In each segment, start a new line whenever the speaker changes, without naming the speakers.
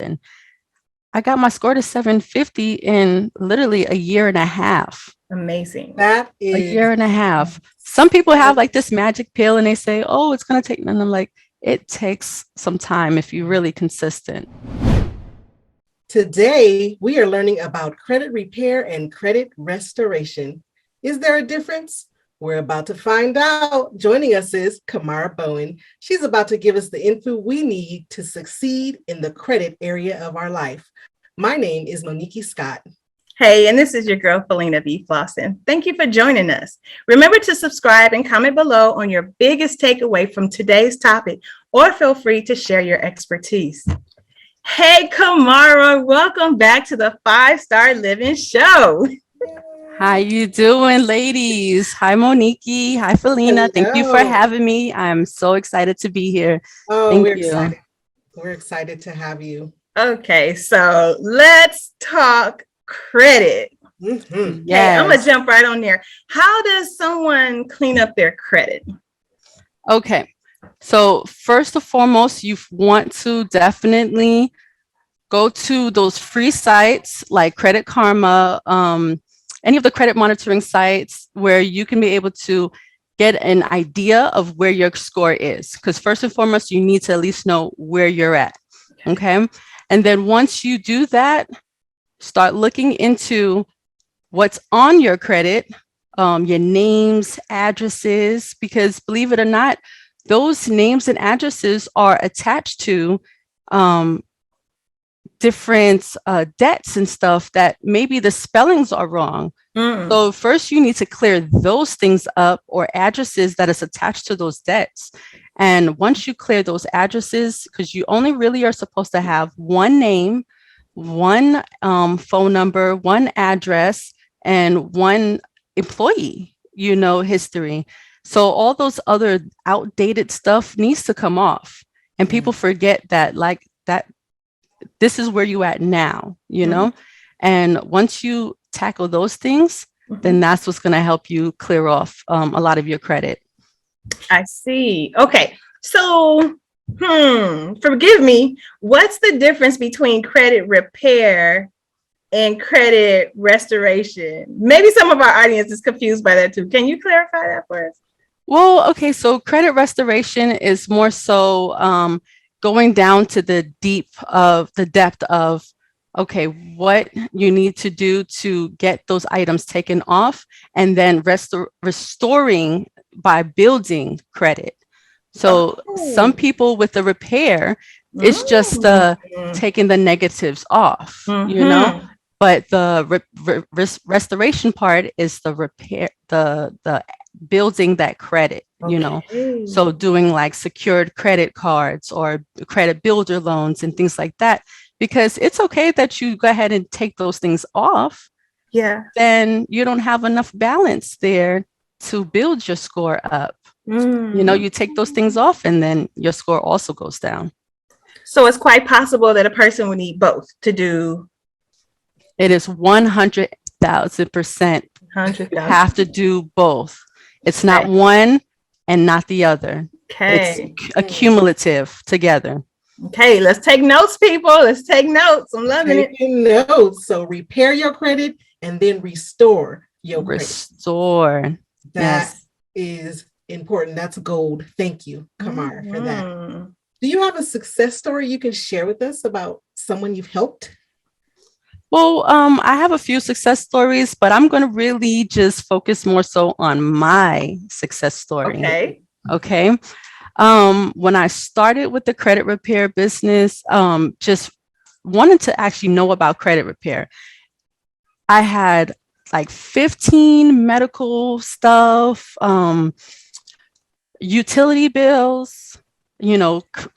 reason. I got my score to 750 in literally a year and a half.
Amazing.
That is
a year and a half. Some people have like this magic pill and they say, oh, it's going to take, and I'm like, it takes some time if you're really consistent.
Today, we are learning about credit repair and credit restoration. Is there a difference? We're about to find out. Joining us is Kamara Bowen. She's about to give us the info we need to succeed in the credit area of our life. My name is Monickie Scott.
Hey, and this is your girl, Felina v. Flossin. Thank you for joining us. Remember to subscribe and comment below on your biggest takeaway from today's topic, or feel free to share your expertise. Hey, Kamara, welcome back to the 5-Star Living Show.
How you doing, ladies? Hi, Monickie. Hi, Felina.
Hello.
Thank you for having me. I'm so excited to be here.
Oh,
Thank
we're
you.
excited. We're excited to have you.
Okay, so let's talk credit.
Mm-hmm.
Yes.
Okay, I'm gonna jump right on there. How does someone clean up their credit?
Okay, so first and foremost, you want to definitely go to those free sites like Credit Karma, any of the credit monitoring sites where you can be able to get an idea of where your score is. Because first and foremost, you need to at least know where you're at. Okay. And then once you do that, start looking into what's on your credit, your names, addresses, because believe it or not, those names and addresses are attached to different debts and stuff that maybe the spellings are wrong. So first you need to clear those things up, or addresses that is attached to those debts. And once you clear those addresses, because you only really are supposed to have one name, one phone number, one address, and one employee, history. So all those other outdated stuff needs to come off. And people forget that, like, that this is where you at now, and once you tackle those things, then that's what's going to help you clear off a lot of your credit.
I see. Okay. So, forgive me. What's the difference between credit repair and credit restoration? Maybe some of our audience is confused by that too. Can you clarify that for us?
Well, okay. So credit restoration is more so going down to the depth of, okay, what you need to do to get those items taken off, and then restoring by building credit. So some people with the repair, it's just taking the negatives off, but the restoration part is the repair, the building that credit, so doing like secured credit cards or credit builder loans and things like that, because it's okay that you go ahead and take those things off.
Yeah.
Then you don't have enough balance there to build your score up. You take those things off and then your score also goes down.
So it's quite possible that a person would need both to do.
It is 100,000%. You have to do both. It's not one and not the other.
Okay.
It's accumulative together.
Okay, let's take notes, people. Let's take notes. I'm loving it.
Notes. So repair your credit and then restore your
credit.
That is important. That's gold. Thank you, Kamara, for that. Do you have a success story you can share with us about someone you've helped?
Well, I have a few success stories, but I'm going to really just focus more so on my success story. Okay. When I started with the credit repair business, just wanted to actually know about credit repair. I had like 15 medical stuff, utility bills,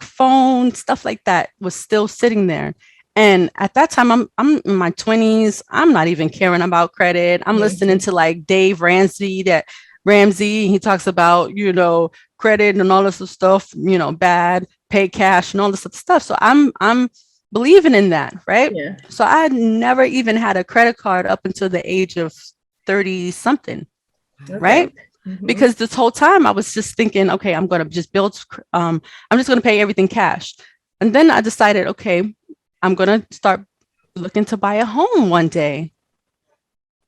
phone, stuff like that was still sitting there. And at that time, I'm in my 20s. I'm not even caring about credit. I'm listening to like Dave Ramsey. He talks about, credit and all this stuff, bad, pay cash and all this stuff. So I'm believing in that, right?
Yeah.
So I had never even had a credit card up until the age of 30 something, right? Because this whole time I was just thinking, okay, I'm going to just build, I'm just going to pay everything cash. And then I decided, okay, I'm going to start looking to buy a home one day.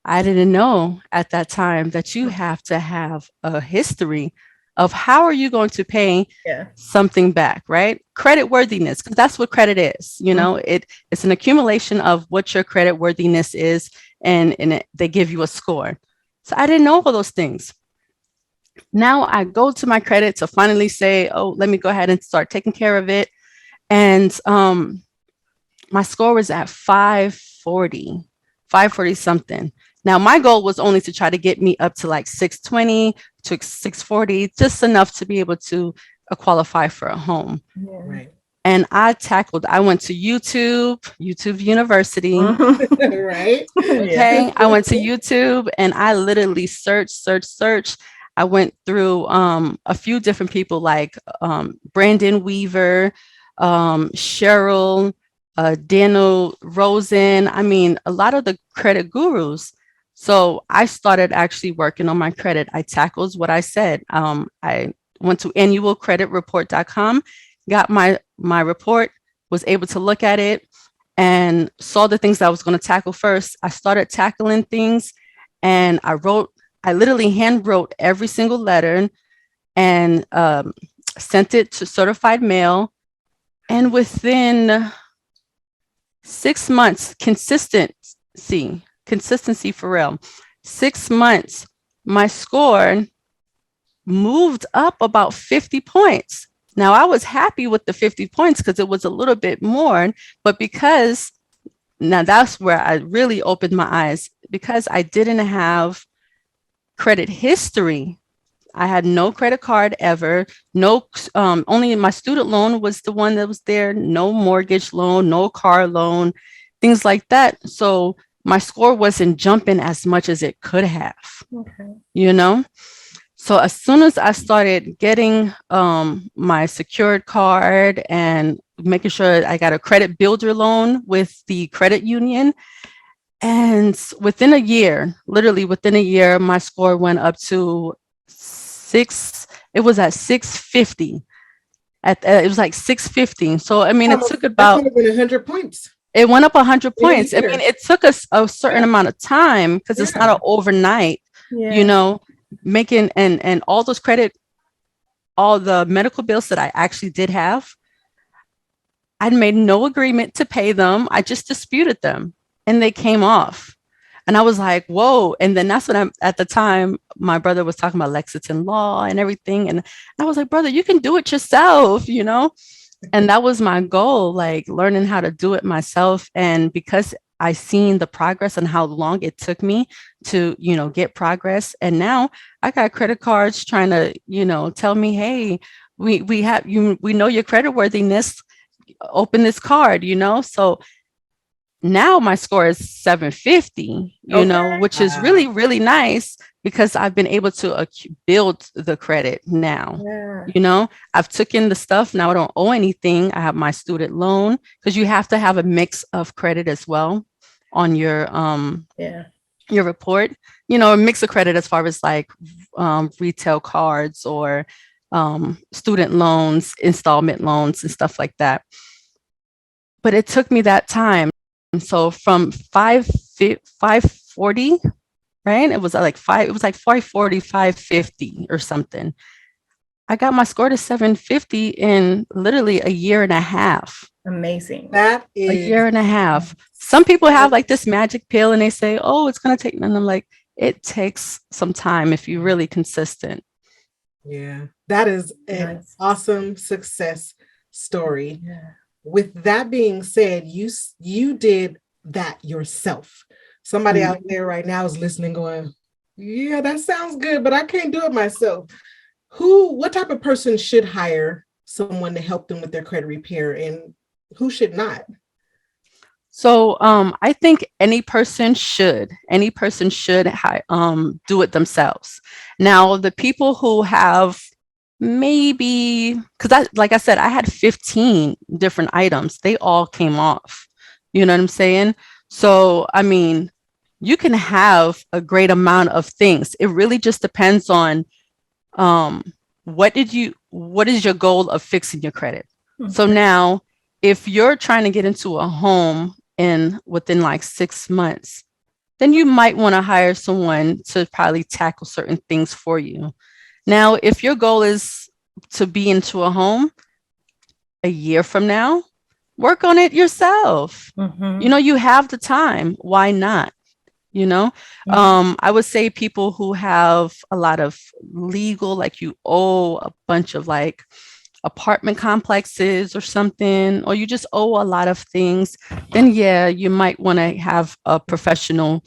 I didn't know at that time that you have to have a history of how are you going to pay
Yeah.
something back, right? Credit worthiness, because that's what credit is. You know, it's an accumulation of what your credit worthiness is, and they give you a score. So I didn't know all those things. Now I go to my credit to finally say, oh, let me go ahead and start taking care of it. And my score was at 540 something. Now, my goal was only to try to get me up to like 620 to 640, just enough to be able to qualify for a home.
Yeah.
Right.
And I went to YouTube University.
Right.
Okay. I went to YouTube and I literally searched. I went through a few different people like Brandon Weaver, Cheryl, Daniel Rosen. I mean, a lot of the credit gurus. So I started actually working on my credit. I tackled what I said. I went to annualcreditreport.com, got my report, was able to look at it and saw the things that I was going to tackle first. I started tackling things and I literally hand wrote every single letter and sent it to certified mail. And within 6 months, consistency for real, 6 months, my score moved up about 50 points. Now, I was happy with the 50 points because it was a little bit more, but now that's where I really opened my eyes, because I didn't have credit history. I had no credit card ever, only my student loan was the one that was there, no mortgage loan, no car loan, things like that. So my score wasn't jumping as much as it could have, you know? So as soon as I started getting my secured card and making sure I got a credit builder loan with the credit union, and literally within a year, my score went up to it was at 650. It was like 650. So, I mean, it took
That's more than 100 points.
It went up 100 points. I mean, it took us a certain amount of time because it's not an overnight, making and all the medical bills that I actually did have, I'd made no agreement to pay them. I just disputed them and they came off. And I was like, whoa. And then that's when at the time, my brother was talking about Lexington law and everything. And I was like, brother, you can do it yourself, And that was my goal, like learning how to do it myself. And because I seen the progress and how long it took me to, get progress. And now I got credit cards trying to, tell me, hey, we know your credit worthiness, open this card, So now my score is 750, which is really, really nice because I've been able to build the credit now. I've taken the stuff. Now I don't owe anything. I have my student loan because you have to have a mix of credit as well on your report, a mix of credit as far as like retail cards or student loans, installment loans and stuff like that. But it took me that time. So from 540, right? It was like 540, 550 or something. I got my score to 750 in literally a year and a half.
Amazing.
That is
a year and a half. Some people have like this magic pill and they say, oh, it's going to take, and I'm like, it takes some time if you're really consistent.
Yeah, that is an awesome success story. Yeah. With that being said, you did that yourself. Somebody out there right now is listening going, yeah, that sounds good, but I can't do it myself. What type of person should hire someone to help them with their credit repair and who should not?
So I think any person should do it themselves. Now, the people who have maybe, because like I said, I had 15 different items. They all came off. You know what I'm saying? So, I mean, you can have a great amount of things. It really just depends on what is your goal of fixing your credit? So now, if you're trying to get into a home within like 6 months, then you might want to hire someone to probably tackle certain things for you. Now, if your goal is to be into a home a year from now, work on it yourself.
Mm-hmm.
You have the time. Why not? you know I would say people who have a lot of legal, like you owe a bunch of like apartment complexes or something, or you just owe a lot of things, then yeah, you might want to have a professional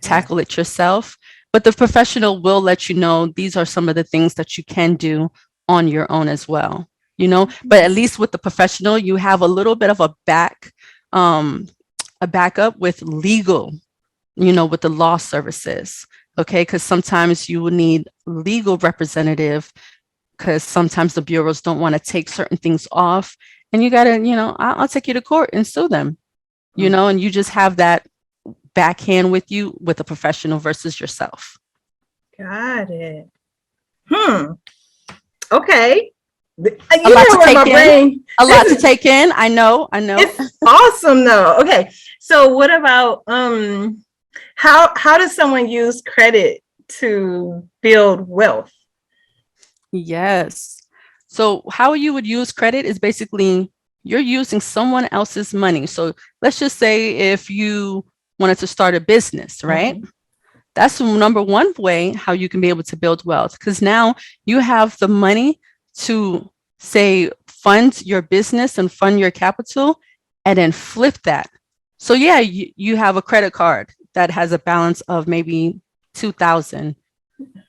tackle it yourself. But the professional will let you know these are some of the things that you can do on your own as well. But at least with the professional, you have a little bit of a backup with legal, with the law services. Okay. Because sometimes you will need legal representative, because sometimes the bureaus don't want to take certain things off. And you got to, I'll take you to court and sue them, and you just have that backhand with you with a professional versus yourself.
Got it. Okay.
A lot to take in. A lot to take in. I know.
It's awesome though. Okay. So what about how does someone use credit to build wealth?
Yes. So how you would use credit is basically you're using someone else's money. So let's just say if you wanted to start a business, right? Mm-hmm. That's the number one way how you can be able to build wealth, because now you have the money to say fund your business and fund your capital and then flip that. So yeah, you have a credit card that has a balance of maybe 2,000.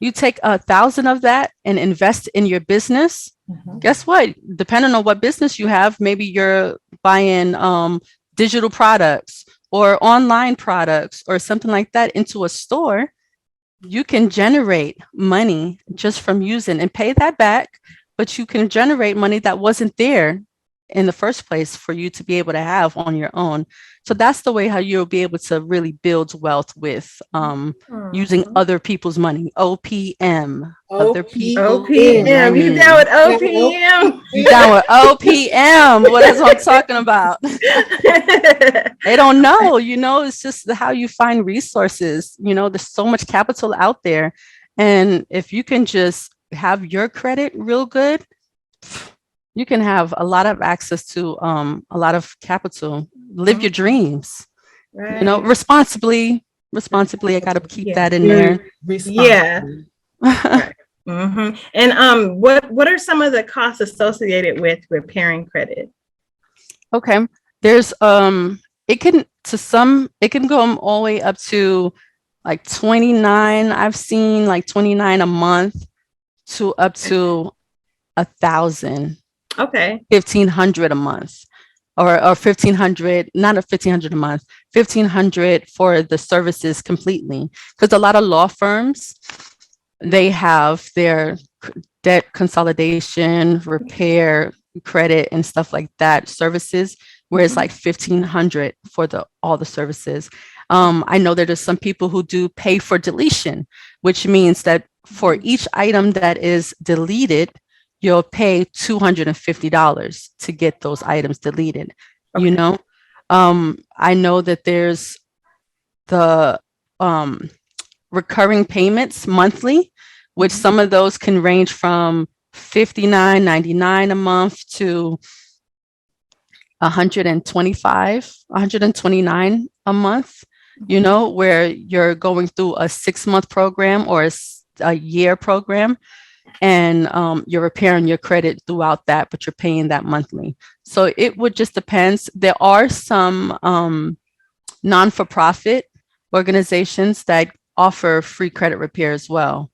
You take 1,000 of that and invest in your business. Mm-hmm. Guess what? Depending on what business you have, maybe you're buying digital products or online products or something like that into a store. You can generate money just from using and pay that back, but you can generate money that wasn't there in the first place for you to be able to have on your own. So that's the way how you'll be able to really build wealth with using other people's money. OPM. Other people's
OPM. You down with OPM?
You down with OPM? What is what I'm talking about? They don't know, it's just how you find resources. There's so much capital out there. And if you can just have your credit real good, you can have a lot of access to a lot of capital. Live your dreams, right. Responsibly. I got to keep that in there.
Yeah. Right. Mm-hmm. And what are some of the costs associated with repairing credit?
Okay. There's it can go all the way up to like 29. I've seen like 29 a month to up to 1,000.
Okay.
1,500 a month, or 1,500, not a 1,500 a month, 1,500 for the services completely. Because a lot of law firms, they have their debt consolidation, repair, credit, and stuff like that services, where it's like 1,500 for all the services. I know that there's some people who do pay for deletion, which means that for each item that is deleted, you'll pay $250 to get those items deleted. Okay. I know that there's the recurring payments monthly, which some of those can range from $59.99 a month to $129 a month, where you're going through a 6-month program or a year program, and you're repairing your credit throughout that, but you're paying that monthly. So it would just depends. There are some non-for-profit organizations that offer free credit repair as well,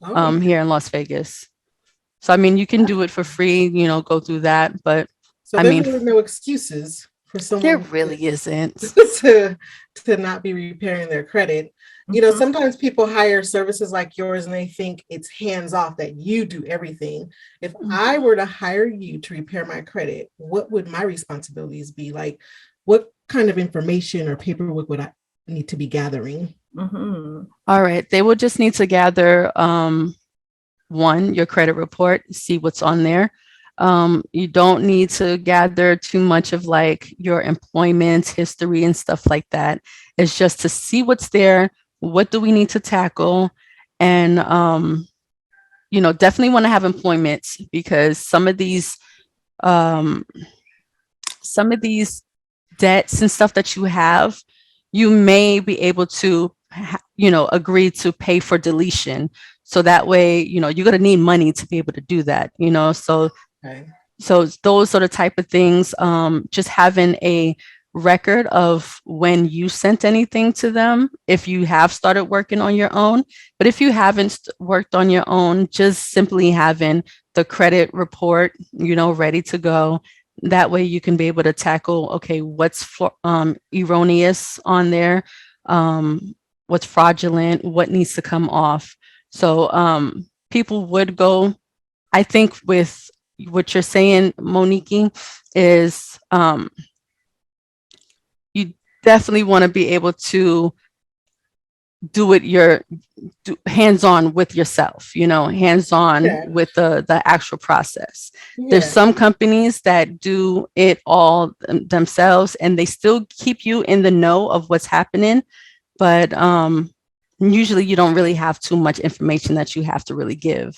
here in Las Vegas. So, I mean, you can do it for free, go through that, but
so there's really no excuses for someone.
There really isn't.
to not be repairing their credit. Sometimes people hire services like yours and they think it's hands off, that you do everything. If I were to hire you to repair my credit, what would my responsibilities be? Like, what kind of information or paperwork would I need to be gathering?
Mm-hmm. All right. They will just need to gather, one, your credit report, see what's on there. You don't need to gather too much of like your employment history and stuff like that. It's just to see what's there. What do we need to tackle? And definitely want to have employment, because um, some of these debts and stuff that you have, you may be able to, agree to pay for deletion. So that way, you're going to need money to be able to do that, so
Okay.
so those sort of type of things, just having a record of when you sent anything to them, if you have started working on your own. But if you haven't worked on your own, just simply having the credit report, ready to go. That way you can be able to tackle, okay, what's erroneous on there, what's fraudulent, what needs to come off. So people would go, I think, with what you're saying, Monickie, is you definitely want to be able to do it hands-on with yourself, hands-on
Yeah.
with the actual process. There's
Yeah.
some companies that do it all themselves, and they still keep you in the know of what's happening, but usually you don't really have too much information that you have to really give.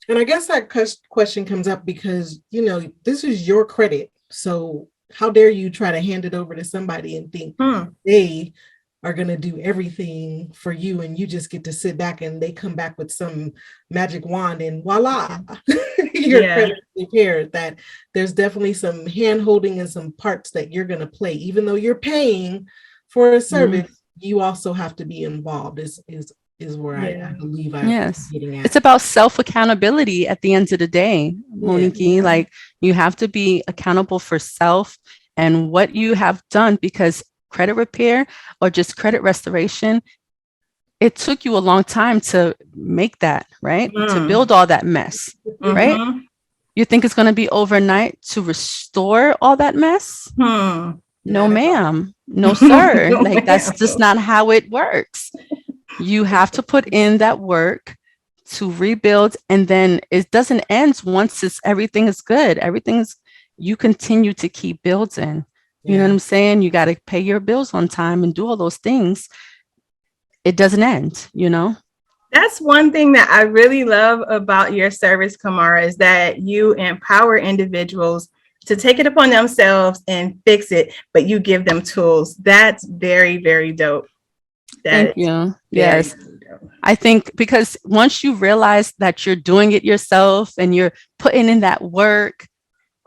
And I guess that question comes up because, this is your credit. So how dare you try to hand it over to somebody and think they are going to do everything for you, and you just get to sit back and they come back with some magic wand and voila, your credit repaired. That there's definitely some hand holding and some parts that you're going to play. Even though you're paying for a service, you also have to be involved, is where I believe I'm getting at.
It's about self-accountability at the end of the day, Monickie. Like, you have to be accountable for self and what you have done, because credit repair or just credit restoration, it took you a long time to make that, right? To build all that mess, right? You think it's going to be overnight to restore all that mess? No, ma'am. No, sir. Like, that's just not how it works. You have to put in that work to rebuild, and then it doesn't end once everything is good. You continue to keep building. You know what I'm saying? You got to pay your bills on time and do all those things. It doesn't end,
That's one thing that I really love about your service, Kamara, is that you empower individuals to take it upon themselves and fix it, but you give them tools. That's very, very dope.
Thank you. Yes. I think because once you realize that you're doing it yourself and you're putting in that work,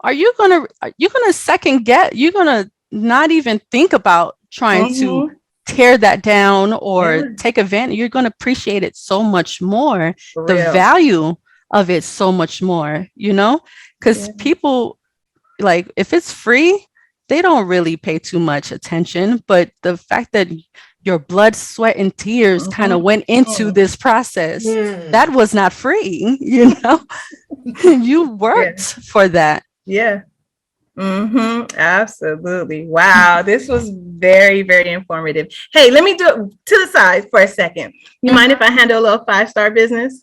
you're gonna second guess, you're gonna not even think about trying to tear that down or take advantage. You're gonna appreciate it so much more, the value of it so much more, because people, like, if it's free, they don't really pay too much attention. But the fact that your blood, sweat, and tears kind of went into this process, that was not free, you worked for that.
Absolutely. Wow. This was very, very informative. Hey, let me do it to the side for a second. You mind if I handle a little 5-star business?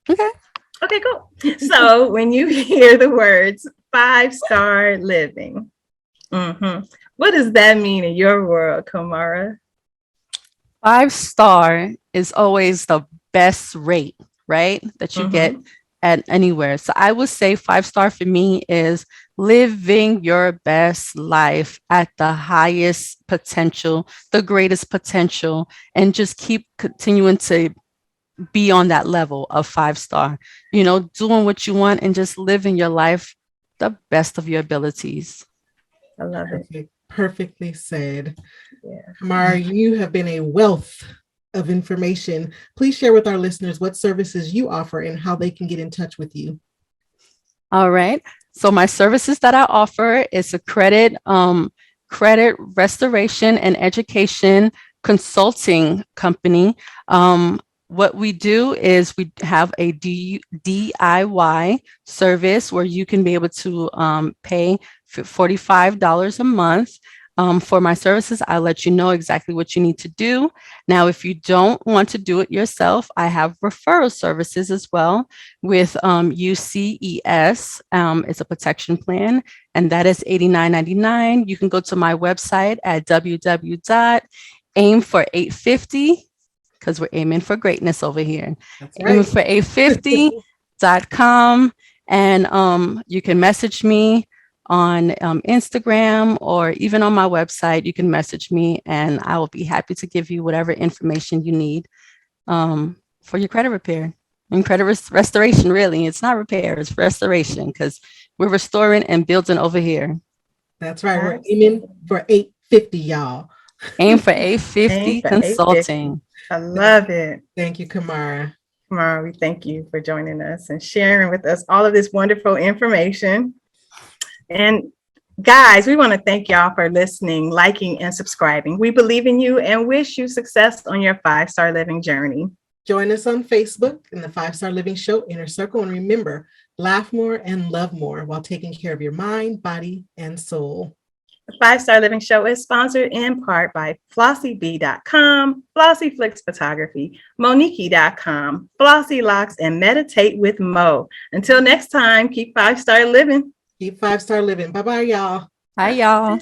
Okay,
cool. So when you hear the words 5-star living, what does that mean in your world, Kamara?
5-star is always the best rate, right? That you get at anywhere. So I would say 5-star for me is living your best life at the highest potential, the greatest potential, and just keep continuing to be on that level of 5-star, doing what you want and just living your life the best of your abilities.
I love it.
Perfectly said. Kamara, you have been a wealth of information. Please share with our listeners what services you offer and how they can get in touch with you.
All right. So my services that I offer is a credit restoration and education consulting company. What we do is we have a DIY service where you can be able to pay $45 a month. For my services, I'll let you know exactly what you need to do. Now, if you don't want to do it yourself, I have referral services as well with UCES. It's a protection plan, and that is $89.99. You can go to my website at www.aimfor850, because we're aiming for greatness over here.
That's
Aiming
right.
for 850.com, and you can message me on Instagram, or even on my website. You can message me and I will be happy to give you whatever information you need for your credit repair and credit restoration. Really, it's not repair, it's restoration, because we're restoring and building over here.
That's right. We're aiming for 850, y'all.
Aim for
Aim
850
for 850.
Consulting.
I love it.
Thank you, Kamara.
Kamara, we thank you for joining us and sharing with us all of this wonderful information. And guys, we want to thank y'all for listening, liking, and subscribing. We believe in you and wish you success on your 5-star living journey.
Join us on Facebook in the 5-Star Living Show Inner Circle. And remember, laugh more and love more while taking care of your mind, body, and soul.
The 5-Star Living Show is sponsored in part by FlossieB.com, Flossie Flicks Photography, Monickie.com, Flossie Locks, and Meditate with Mo. Until next time, keep 5-star living.
Keep 5-star living. Bye-bye, y'all.
Hi, y'all.